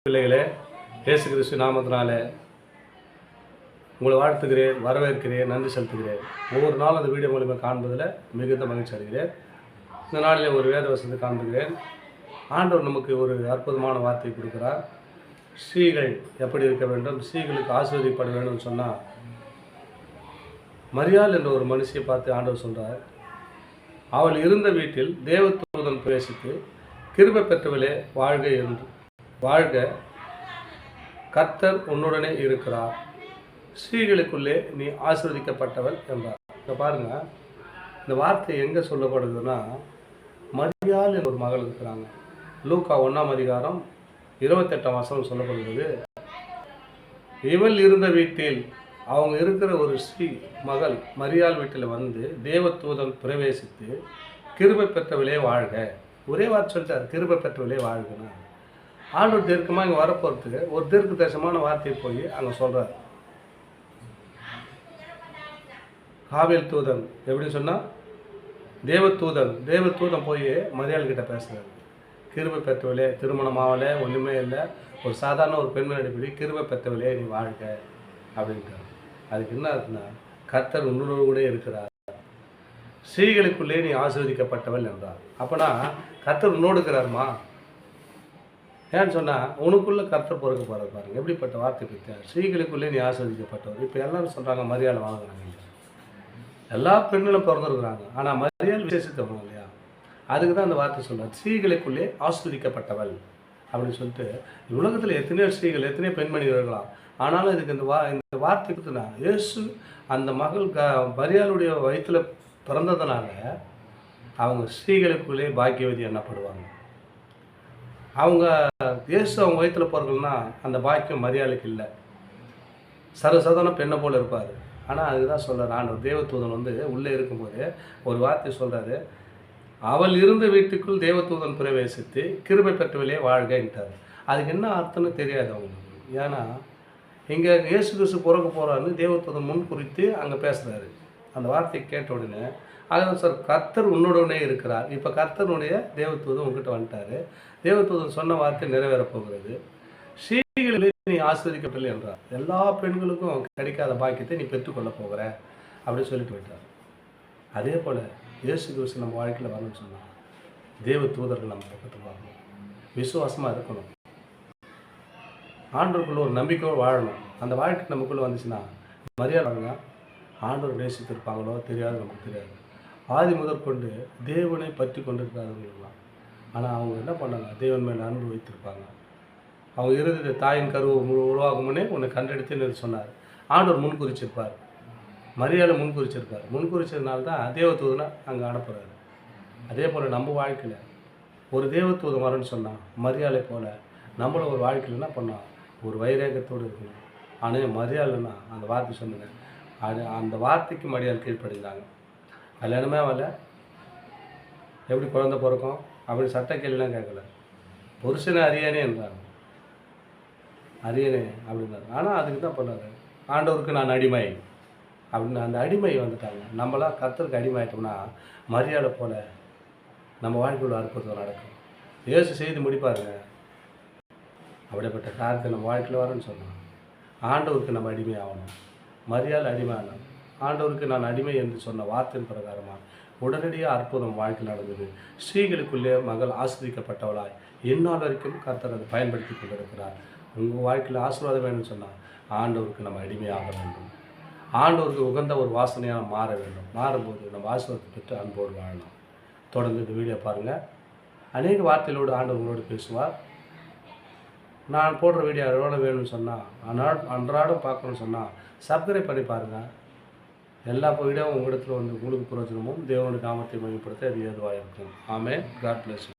பிள்ளைகளே, இயேசு கிறிஸ்து நாமத்தினாலே உங்களை வாழ்த்துகிறேன், வரவேற்கிறேன், நன்றி செலுத்துகிறேன். ஒவ்வொரு நாளும் அந்த வீடியோ மூலிமா காண்பதில் மிகுந்த மகிழ்ச்சி அடைகிறேன். இந்த நாளில் ஒரு வேத வசனத்தை காண்புகிறேன். ஆண்டவர் நமக்கு ஒரு அற்புதமான வார்த்தை கொடுக்கிறார். ஸ்ரீகள் எப்படி இருக்க வேண்டும், ஸ்ரீகளுக்கு ஆசீர்வதிக்கப்பட வேண்டும் சொன்னால், மரியாள் என்ற ஒரு மனுஷியை பார்த்து ஆண்டவர் சொல்கிறார், அவள் இருந்த வீட்டில் தேவதூதன் பிரவேசித்து கிருபை பெற்றவளே வாழ்க என்று வாழ்க, கர்த்தர் உன்னுடனே இருக்கிறார், ஸ்ரீகளுக்குள்ளே நீ ஆசீர்வதிக்கப்பட்டவள் என்றார். இப்போ பாருங்கள், இந்த வார்த்தை எங்கே சொல்லப்படுதுன்னா, மரியாள் என்ற ஒரு மகள் இருக்கிறாங்க. லூக்கா 1ஆம் அதிகாரம் 28ஆம் வசனம் சொல்லப்படுகிறது. இவள் இருந்த வீட்டில், அவங்க இருக்கிற ஒரு ஸ்ரீ மகள் மரியாள் வீட்டில் வந்து தேவதூதன் பிரவேசித்து கிருபை பெற்றவளே வாழ்க, ஒரே வார்த்தை சொல்லிட்டார், கிருபை பெற்றவளே வாழ்கனா. ஆண்டவர் தீர்க்கமாக இங்கே வரப்போகிறதுக்கு ஒரு தீர்க்க தரிசனமான வார்த்தையை போய் அங்கே சொல்கிறார். காவேல் தூதன் எப்படின்னு சொன்னால், தேவதூதன் போய் மரியாள் கிட்ட பேசுகிறார். கிருபை பெற்றவளே, திருமணம் ஆகலை, ஒன்றுமே இல்லை, ஒரு சாதாரண ஒரு பெண்மணி அடிப்படை கிருபை பெற்றவளே நீ வாழ்க அப்படின்றார். அதுக்கு என்ன இருக்குன்னா, கர்த்தர் உன்னோடு கூட இருக்கிறார், ஸ்ரீகளுக்குள்ளே நீ ஆசீர்வதிக்கப்பட்டவள் என்றார். அப்போனா கர்த்தர் உன்னோடு இருக்கிறாருமா? ஏன்னு சொன்னால், உனக்குள்ளே கர்த்தர் பிறக்க போகிறார். பாருங்க எப்படிப்பட்ட வார்த்தை பற்றி, ஸ்ரீகளுக்குள்ளே நீ ஆசீர்வதிக்கப்பட்டவர். இப்போ எல்லாரும் சொல்கிறாங்க மரியாதை வாங்குறாங்க, எல்லா பெண்களும் பிறந்திருக்கிறாங்க, ஆனால் மரியாதை விசேஷித்தவங்க இல்லையா? அதுக்கு தான் அந்த வார்த்தை சொல்கிறார், ஸ்ரீகளுக்குள்ளே ஆசீர்வதிக்கப்பட்டவள் அப்படின்னு சொல்லிட்டு. உலகத்தில் எத்தனையோ ஸ்ரீகள், எத்தனையோ பெண்மணிகள் இருக்கலாம், ஆனாலும் இதுக்கு இந்த வார்த்தை கொடுத்துனா, இயேசு அந்த மகள் மரியாளுடைய வயிற்றில் பிறந்ததுனால அவங்க ஸ்ரீகளுக்குள்ளே பாக்கியவதி எண்ணப்படுவாங்க. அவங்க இயேசு அவங்க வயிற்றில் பிறகுன்னா அந்த பாக்கியம் மரியாளுக்கு இல்லை, சர்வசாதாரண பெண்ணை போல் இருப்பார். ஆனால் அதுதான் சொல்கிறார் ஆண்டவர். தேவதூதன் வந்து உள்ளே இருக்கும்போது ஒரு வார்த்தை சொல்கிறாரு, அவள் இருந்த வீட்டுக்குள் தேவதூதன் பிரவேசித்து கிருபை பெற்றவளே வாழ்கன்ட்டார். அதுக்கு என்ன அர்த்தம்னு தெரியாது அவங்களுக்கு. ஏன்னா இங்கே இயேசு கிறிஸ்து பிறக்க போகிறாருன்னு தேவதூதன் முன் குறித்து அங்கே பேசுகிறாரு. அந்த வார்த்தையை கேட்ட உடனே, அதான் சார் கர்த்தர் உன்னுடனே இருக்கிறார். இப்போ கர்த்தருடைய தேவதூதன் உங்ககிட்ட வந்துட்டார். தேவதூதன் சொன்ன வார்த்தை நிறைவேறப் போகிறது. ஸ்ரீகளிலே நீ ஆசீர்வதிக்கப்பட்டவள் என்றார். எல்லா பெண்களுக்கும் கிடைக்காத பாக்கியத்தை நீ பெற்றுக்கொள்ள போகிற அப்படின்னு சொல்லிட்டு விட்டார். அதே போல் இயேசு கிறிஸ்து நம்ம வாழ்க்கையில் வரணும்னு சொன்னால், தேவதூதர்கள் நம்ம பக்கத்தில் வரணும், விசுவாசமாக இருக்கணும், ஆண்டவருக்குள்ள ஒரு நம்பிக்கையோடு வாழணும். அந்த வாழ்க்கை நமக்குள்ளே வந்துச்சுன்னா, மரியாதை ஆண்டவர் நேசித்திருப்பாங்களோ தெரியாது, நமக்கு தெரியாது. ஆதி முதற்கொண்டு தேவனை பற்றி கொண்டிருக்காதவங்களாம். ஆனால் அவங்க என்ன பண்ணாங்க, தேவன் மேலே அன்பு வைத்திருப்பாங்க. அவங்க இறுதி தாயின் கருவை உருவாகும் முன்னே உன்னை கண்டெடுத்துன்னு சொன்னார். ஆண்டவர் முன்குறிச்சிருப்பார், மரியாதை முன்குறிச்சிருப்பார். முன்குறிச்சதுனால தான் தேவதூதனை அங்கே அனுப்புகிறாரு. அதே போல் நம்ம வாழ்க்கையில் ஒரு தேவதூதன் வரணும்னு சொன்னால், மரியாதை போல் நம்மளும் ஒரு வாழ்க்கையில் என்ன பண்ணோம், ஒரு வைரேகத்தோடு இருக்கணும். ஆனால் மரியாதைன்னா அந்த வார்த்தை சொன்னேன், அந்த வார்த்தைக்கு மரியாதை கீழ்ப்படுகிறாங்க. கல்யாணமே வரல, எப்படி குழந்தை பிறக்கும் அப்படி சட்ட கேள்விலாம் கேட்கல, புருஷனை அறியானே என்றாங்க, அறியனே அப்படின்னாரு. ஆனால் அதுக்கு தான் பண்ணாரு, ஆண்டவருக்கு நான் அடிமை அப்படின்னு அந்த அடிமை வந்துட்டாங்க. நம்மளாம் கர்த்தருக்கு அடிமை ஆகிட்டோம்னா, மரியாதை போல் நம்ம வாழ்க்கையில் அற்புதம் நடக்கும். இயேசு செய்து முடிப்பாருங்க. அப்படிப்பட்ட காரியத்தை நம்ம வாழ்க்கையில் வரணும்னு சொன்னோம், ஆண்டவருக்கு நம்ம அடிமை ஆகணும். மரியாதை அடிமை ஆகணும். ஆண்டவருக்கு நான் அடிமை என்று சொன்ன வார்த்தையின் பிரகாரமாக உடனடியாக அற்புதம் வாழ்க்கையில் நடந்தது. ஸ்ரீகளுக்குள்ளே மகள் ஆஸ்வதிக்கப்பட்டவளாய் இந்நாள் வரைக்கும் கர்த்தர் அதை பயன்படுத்தி கொண்டிருக்கிறார். உங்கள் வாழ்க்கையில் ஆசீர்வாதம் வேணும்னு சொன்னால், ஆண்டவருக்கு நம்ம அடிமையாக வேண்டும். ஆண்டவருக்கு உகந்த ஒரு வாசனையாக மாற வேண்டும். மாறும்போது நம்ம ஆசீர்வாதத்தை பெற்று அன்போடு வாழலாம். தொடர்ந்து இந்த வீடியோ பாருங்கள். அநேக வார்த்தைகளோடு ஆண்டவர் உங்களோடு பேசுவார். நான் போடுற வீடியோ எவ்வளோ வேணும்னு சொன்னால், அன்றாடம் பார்க்கணும்னு சொன்னால் சப்ஸ்கிரைப் பண்ணி பாருங்கள். எல்லா வீடியோவும் உங்களிடத்தில் வந்து உங்களுக்கு பிரயோஜனமும் தேவனுடைய நாமத்தை மையப்படுத்த அது ஏதுவாக இருக்கும். ஆமென். God bless you.